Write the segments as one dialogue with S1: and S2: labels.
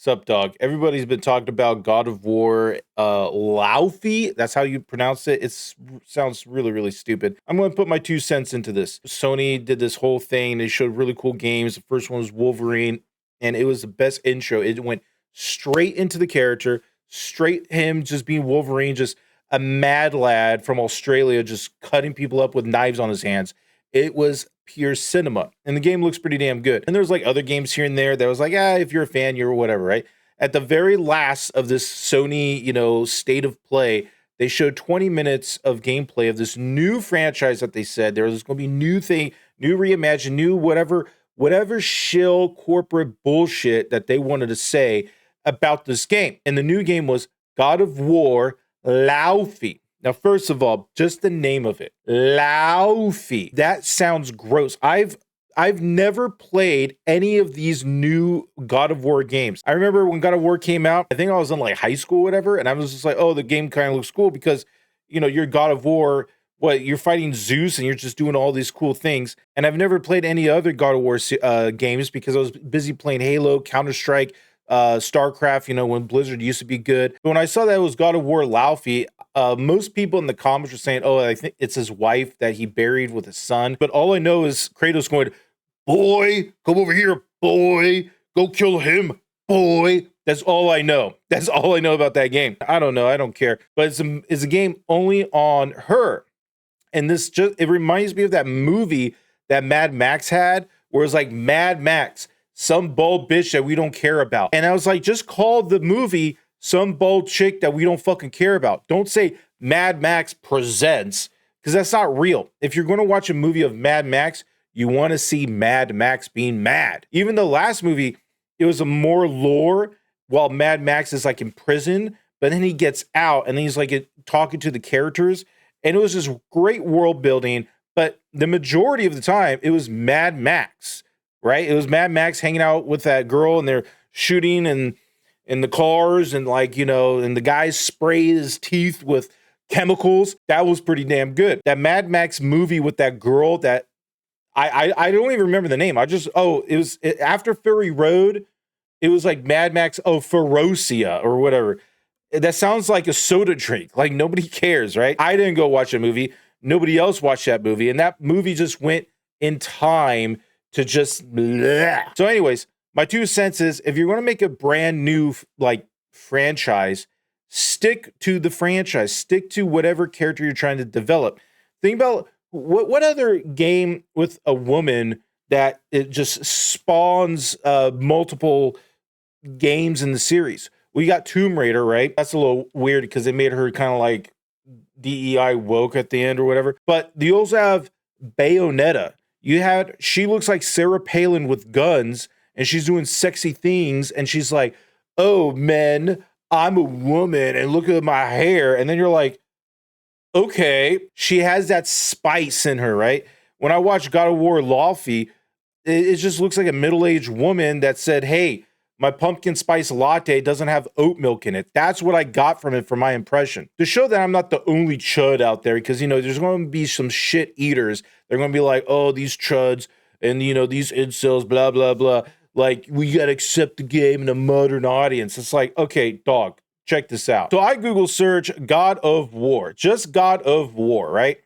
S1: Sup, dog? Everybody's been talking about God of War, Laufey. That's how you pronounce it. It sounds really, really stupid. I'm going to put my 2 cents into this. Sony did this whole thing. They showed really cool games. The first one was Wolverine, and it was the best intro. It went straight into the character, straight him just being Wolverine, just a mad lad from Australia, just cutting people up with knives on his hands. It was pure cinema, and the game looks pretty damn good. And there's like other games here and there that was like, if you're a fan, you're whatever, right? At the very last of this Sony, state of play, they showed 20 minutes of gameplay of this new franchise that they said there was going to be new thing, new reimagine, new whatever shill corporate bullshit that they wanted to say about this game. And the new game was God of War Laufey. Now, first of all, just the name of it, Laufey. That sounds gross. I've never played any of these new God of War games. I remember when God of War came out, I think I was in like high school or whatever, and I was just like, oh, the game kind of looks cool because, you're God of War, you're fighting Zeus and you're just doing all these cool things. And I've never played any other God of War games because I was busy playing Halo, Counter-Strike, StarCraft, when Blizzard used to be good. But when I saw that it was God of War Laufey, most people in the comments were saying, oh, I think it's his wife that he buried with his son. But all I know is Kratos going, boy, come over here, boy, go kill him, boy. That's all I know. That's all I know about that game. I don't know. I don't care. But it's a game only on her. And it reminds me of that movie that Mad Max had, where it's like Mad Max, some bald bitch that we don't care about. And I was like, just call the movie some bald chick that we don't fucking care about. Don't say Mad Max Presents, because that's not real. If you're going to watch a movie of Mad Max, you want to see Mad Max being mad. Even the last movie, it was a more lore while Mad Max is like in prison, but then he gets out and then he's like talking to the characters. And it was just great world building. But the majority of the time, it was Mad Max, right? It was Mad Max hanging out with that girl and they're shooting and in the cars and and the guy sprayed his teeth with chemicals. That was pretty damn good. That Mad Max movie with that girl that I don't even remember the name. It was after Fury Road. It was like Mad Max, Ferocia or whatever. That sounds like a soda drink. Like nobody cares, right? I didn't go watch a movie. Nobody else watched that movie. And that movie just went in time to just bleh. So anyways, my 2 cents is if you're going to make a brand new franchise, stick to the franchise. Stick to whatever character you're trying to develop. Think about what other game with a woman that it just spawns multiple games in the series. We got Tomb Raider, right? That's a little weird because they made her kind of like DEI woke at the end or whatever. But you also have Bayonetta. She looks like Sarah Palin with guns and she's doing sexy things and she's like, oh, men, I'm a woman and look at my hair. And then you're like, okay, she has that spice in her, right? When I watch God of War Laufey, it just looks like a middle-aged woman that said, hey, my pumpkin spice latte doesn't have oat milk in it. That's what I got from it for my impression. To show that I'm not the only chud out there, because, there's going to be some shit eaters. They're going to be like, oh, these chuds and, these incels, blah, blah, blah. Like, we got to accept the game in a modern audience. It's like, okay, dog, check this out. So I Google search God of War, just God of War, right?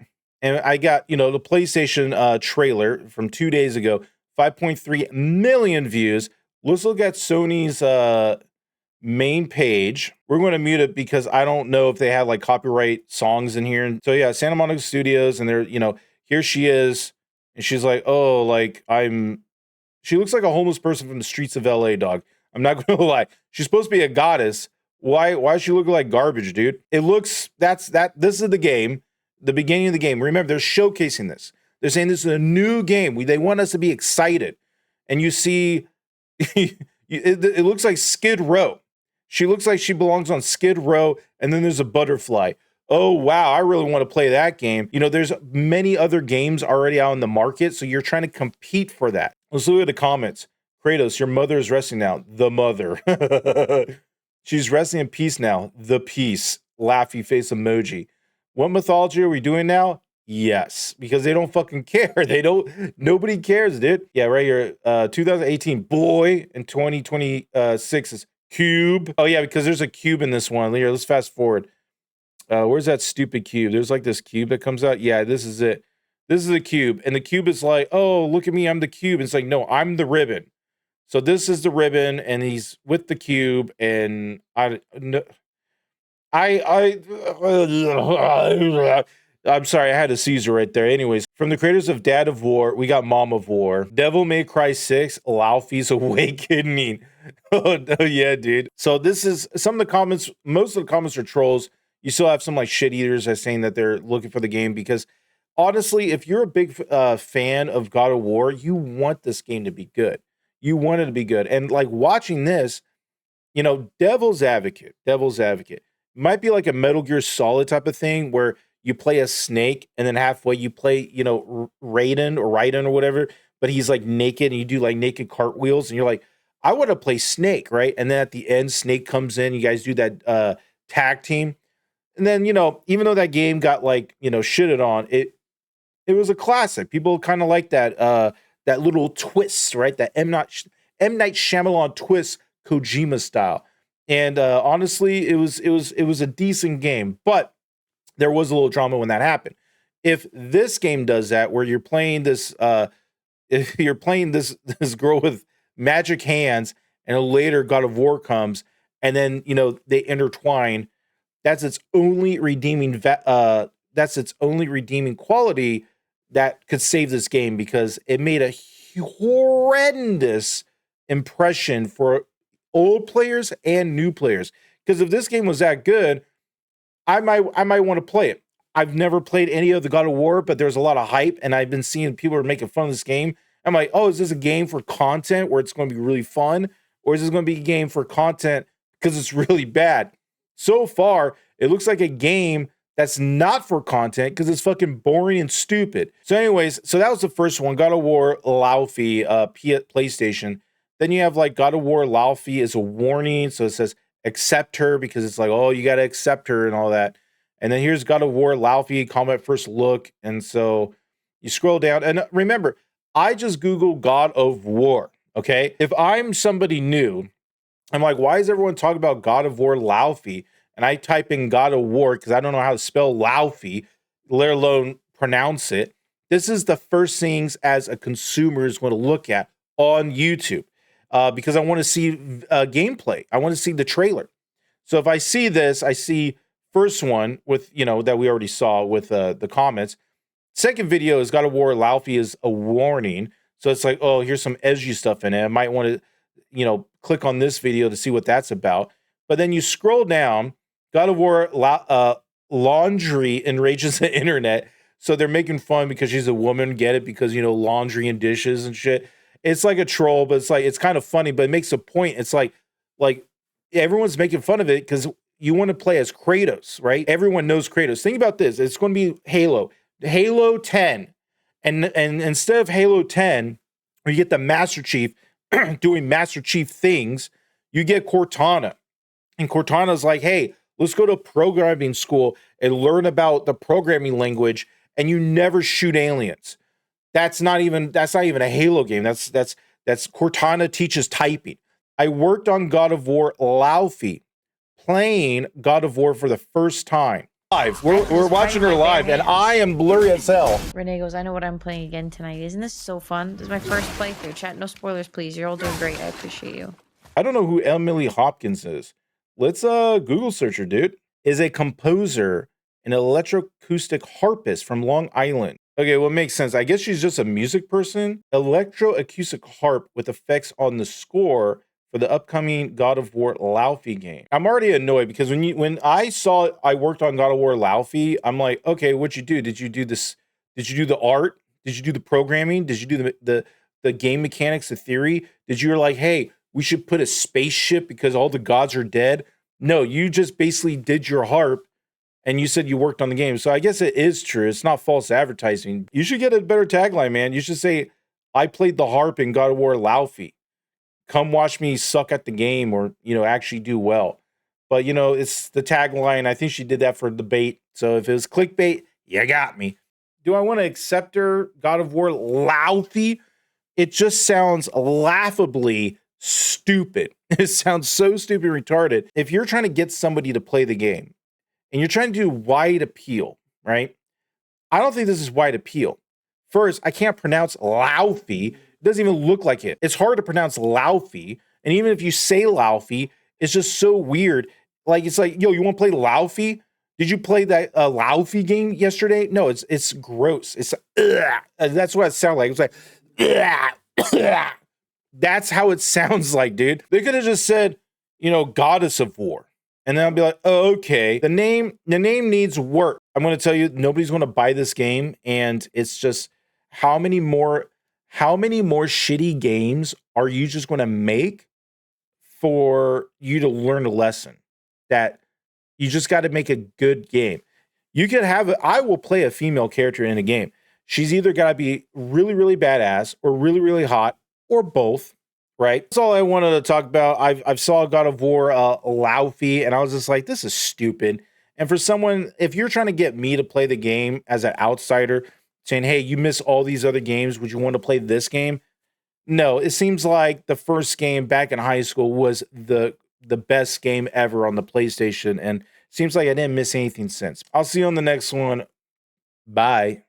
S1: And I got, the PlayStation trailer from 2 days ago, 5.3 million views. Let's look at Sony's main page. We're going to mute it because I don't know if they have like copyright songs in here. And so yeah, Santa Monica Studios, and they're, here she is, and she's like, oh, like she looks like a homeless person from the streets of LA, dog. I'm not going to lie. She's supposed to be a goddess. Why does she look like garbage, dude? This is the game, the beginning of the game. Remember, they're showcasing this. They're saying this is a new game. They want us to be excited. And you see, it looks like Skid Row. She looks like she belongs on Skid Row, and then there's a butterfly. Oh, wow, I really want to play that game. There's many other games already out in the market, so you're trying to compete for that. Let's look at the comments. Kratos, your mother is resting now. The mother. She's resting in peace now. The peace. Laughy face emoji. What mythology are we doing now? Yes, because they don't fucking care. Nobody cares, dude. Yeah, right here. 2018 boy and 2026 is Cube. Oh yeah, because there's a cube in this one. Here, let's fast forward. Where's that stupid cube? There's like this cube that comes out. Yeah, this is it. This is the cube. And the cube is like, oh, look at me, I'm the cube. It's like, no, I'm the ribbon. So this is the ribbon, and he's with the cube, and I'm sorry, I had a Caesar right there. Anyways, from the creators of Dad of War, we got Mom of War, Devil May Cry 6, Laufey's Awakening. Oh no, yeah, dude. So this is some of the comments. Most of the comments are trolls. You still have some like shit eaters that saying that they're looking for the game because honestly, if you're a big fan of God of War, you want this game to be good. You want it to be good, and like watching this, you know, devil's advocate. Might be like a Metal Gear Solid type of thing where you play a snake and then halfway you play, you know, Raiden or whatever, but he's like naked and you do like naked cartwheels and you're like, I want to play Snake, right? And then at the end, Snake comes in, you guys do that tag team. And then, you know, even though that game got like, you know, shitted on, it was a classic. People kind of like that little twist, right? That M. Night Shyamalan twist, Kojima style. And honestly, it was a decent game, but there was a little drama when that happened. If this game does that, where you're playing this, if you're playing this girl with magic hands, and later God of War comes, and then you know they intertwine, that's its only redeeming. That's its only redeeming quality that could save this game because it made a horrendous impression for old players and new players. Because if this game was that good, I might want to play it. I've never played any of the God of War, but there's a lot of hype, and I've been seeing people are making fun of this game. I'm like, oh, is this a game for content where it's going to be really fun, or is this going to be a game for content because it's really bad? So far, it looks like a game that's not for content because it's fucking boring and stupid. So, anyways, so that was the first one, God of War Laufey, PlayStation. Then you have like God of War Laufey is a warning, so it says accept her because it's like, oh, you got to accept her and all that. And then here's God of War Laufey combat first look, and so you scroll down and remember, I just Googled God of War. Okay, if I'm somebody new, I'm like, why is everyone talking about God of War Laufey? And I type in God of War because I don't know how to spell Laufey, let alone pronounce it. This is the first things as a consumer is going to look at on YouTube because I want to see gameplay. I want to see the trailer. So if I see this, I see first one with, you know, that we already saw with the comments. Second video is God of War Laufey is a warning. So it's like, oh, here's some edgy stuff in it. I might want to, you know, click on this video to see what that's about. But then you scroll down, God of War laundry enrages the internet. So they're making fun because she's a woman, get it? Because, you know, laundry and dishes and shit. It's like a troll, but it's like, it's kind of funny, but it makes a point. It's like everyone's making fun of it because you want to play as Kratos, right? Everyone knows Kratos. Think about this. It's going to be Halo 10. And instead of Halo 10, where you get the Master Chief doing Master Chief things, you get Cortana. And Cortana's like, hey, let's go to programming school and learn about the programming language, and you never shoot aliens. That's not even a Halo game. That's Cortana teaches typing. I worked on God of War Laufey, playing God of War for the first time. Live. We're watching her live, and I am blurry as hell.
S2: Renee goes, I know what I'm playing again tonight. Isn't this so fun? This is my first playthrough. Chat, no spoilers, please. You're all doing great. I appreciate you.
S1: I don't know who Emily Hopkins is. Let's Google search her, dude. Is a composer, an electroacoustic harpist from Long Island. Okay, well, it makes sense. I guess she's just a music person. Electroacoustic harp with effects on the score for the upcoming God of War Laufey game. I'm already annoyed because when I saw I worked on God of War Laufey, I'm like, okay, what'd you do? Did you do this? Did you do the art? Did you do the programming? Did you do the game mechanics, the theory? Did you like, hey, we should put a spaceship because all the gods are dead? No, you just basically did your harp and you said you worked on the game. So I guess it is true. It's not false advertising. You should get a better tagline, man. You should say, I played the harp in God of War Laufey. Come watch me suck at the game or, you know, actually do well. But, you know, it's the tagline. I think she did that for the bait. So if it was clickbait, you got me. Do I want to accept her God of War Laufey? It just sounds laughably stupid. stupid. It sounds so stupid and retarded. If you're trying to get somebody to play the game and you're trying to do wide appeal, right? I don't think this is wide appeal. First, I can't pronounce Laufey. It doesn't even look like it. It's hard to pronounce Laufey. And even if you say Laufey, it's just so weird. Like, it's like, yo, you want to play Laufey? Did you play that Laufey game yesterday? No, it's gross. It's that's what it sounds like. It's like that's how it sounds like, dude. They could have just said, Goddess of War. And then I'll be like, oh, okay. The name needs work. I'm going to tell you, nobody's going to buy this game. And it's just, how many more shitty games are you just going to make for you to learn a lesson that you just got to make a good game? You could have, I will play a female character in a game. She's either got to be really, really badass or really, really hot or both. Right. That's all I wanted to talk about. I've saw God of War, Laufey, and I was just like, this is stupid. And for someone, if you're trying to get me to play the game as an outsider, saying, hey, you miss all these other games, would you want to play this game? No, it seems like the first game back in high school was the best game ever on the PlayStation, and seems like I didn't miss anything since. I'll see you on the next one. Bye.